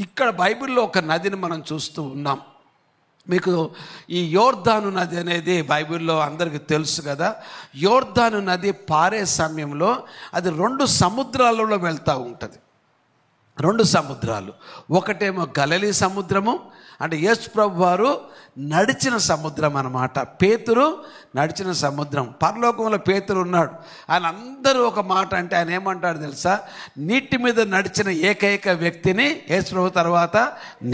ఇక్కడ బైబిల్లో ఒక నదిని మనం చూస్తూ ఉన్నాం. మీకు ఈ యోర్దాను నది అనేది బైబిల్లో అందరికీ తెలుసు కదా. యోర్దాను నది పారే సమయంలో అది 2 సముద్రాలలో వెళ్తూ ఉంటుంది. 2 సముద్రాలు, ఒకటేమో గలిలీ సముద్రము, అంటే యేసు ప్రభు వారు నడిచిన సముద్రం అన్నమాట. పేతురు నడిచిన సముద్రం. పరలోకంలో పేతురు ఉన్నాడు. ఆయన అందరూ ఒక మాట అంటే ఆయన ఏమంటాడు తెలుసా? నీటి మీద నడిచిన ఏకైక వ్యక్తిని యేసు ప్రభు తర్వాత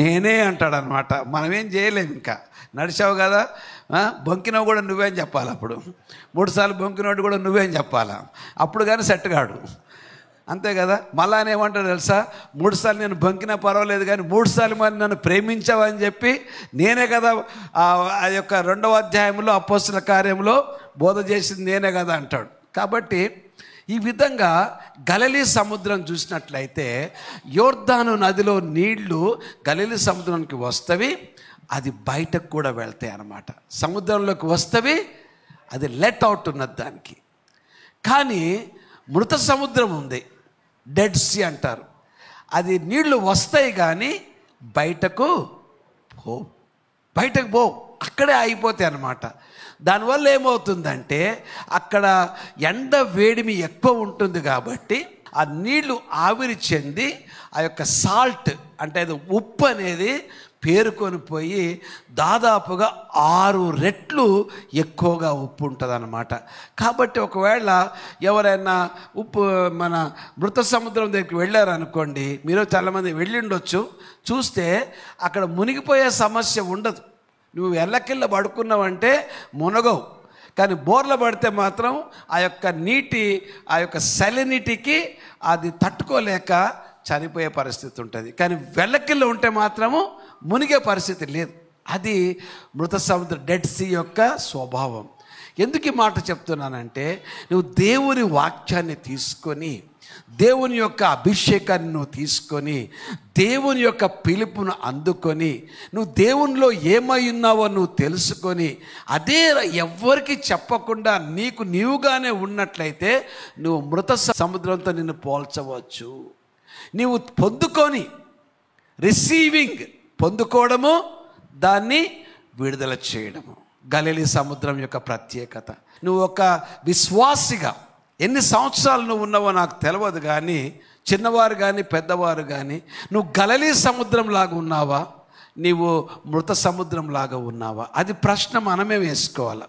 నేనే అంటాడు అనమాట. మనం ఏం చేయలేము. ఇంకా నడిచావు కదా, బొంకినవు కూడా నువ్వేం చెప్పాలి. అప్పుడు 3 సార్లు బొంకినోడు కూడా నువ్వేం చెప్పాలా, అప్పుడు కానీ సెట్ కాడు. అంతే కదా. మళ్ళా ఆయన ఏమంటాడు తెలుసా? 3 సార్లు నేను బొంకినా పర్వాలేదు కానీ 3 సార్లు మరి నన్ను ప్రేమించావని చెప్పి నేనే కదా ఆ యొక్క 2వ అధ్యాయంలో అపోస్తల కార్యంలో బోధ చేసింది నేనే కదా అంటాడు. కాబట్టి ఈ విధంగా గలిలీ సముద్రం చూసినట్లయితే యోర్దాను నదిలో నీళ్లు గలిలీ సముద్రానికి వస్తవి, అది బయటకు కూడా వెళ్తాయి అన్నమాట. సముద్రంలోకి వస్తవి, అది లెట్ అవుట్ ఉన్నది దానికి. కానీ మృత సముద్రం ఉంది, డెడ్ సీ అంటారు. అది నీళ్లు వస్తాయి కానీ బయటకు పో, అక్కడే అయిపోతాయి అన్నమాట. దానివల్ల ఏమవుతుందంటే అక్కడ ఎండ వేడిమి ఎక్కువ ఉంటుంది కాబట్టి ఆ నీళ్లు ఆవిరి చెంది ఆ యొక్క సాల్ట్ అంటే అది ఉప్పు అనేది పేరుకొని పోయి దాదాపుగా 6 రెట్లు ఎక్కువగా ఉప్పు ఉంటుంది అన్నమాట. కాబట్టి ఒకవేళ ఎవరైనా మన మృత సముద్రం దగ్గరికి వెళ్ళారనుకోండి, మీరు చాలామంది వెళ్ళిండొచ్చు, చూస్తే అక్కడ మునిగిపోయే సమస్య ఉండదు. నువ్వు ఎల్లకిళ్ళ పడుకున్నావంటే మునగవు. కానీ బోర్ల పడితే మాత్రం ఆ యొక్క నీటి ఆ యొక్క సెలినిటీకి అది తట్టుకోలేక చనిపోయే పరిస్థితి ఉంటుంది. కానీ వెల్లకిళ్ళ ఉంటే మాత్రము మునిగే పరిస్థితి లేదు. అది మృత సముద్ర డెడ్ సీ యొక్క స్వభావం. ఎందుకు ఈ మాట చెప్తున్నానంటే, నువ్వు దేవుని వాక్యాన్ని తీసుకొని, దేవుని యొక్క అభిషేకాన్ని నువ్వు తీసుకొని, దేవుని యొక్క పిలుపును అందుకొని, నువ్వు దేవునిలో ఏమై ఉన్నావో నువ్వు తెలుసుకొని, అదే ఎవ్వరికి చెప్పకుండా నీకు నీవుగానే ఉన్నట్లయితే నువ్వు మృత సముద్రంతో నిన్ను పోల్చవచ్చు. నీవు పొందుకొని రిసీవింగ్, పొందుకోవడము, దాన్ని విడుదల చేయడము గలిలీ సముద్రం యొక్క ప్రత్యేకత. నువ్వు ఒక విశ్వాసిగా ఎన్ని సంవత్సరాలు నువ్వు ఉన్నావో నాకు తెలియదు కానీ, చిన్నవారు కానీ పెద్దవారు కానీ, నువ్వు గలిలీ సముద్రం లాగా ఉన్నావా, నీవు మృత సముద్రం లాగా ఉన్నావా? అది ప్రశ్న మనమే వేసుకోవాలి.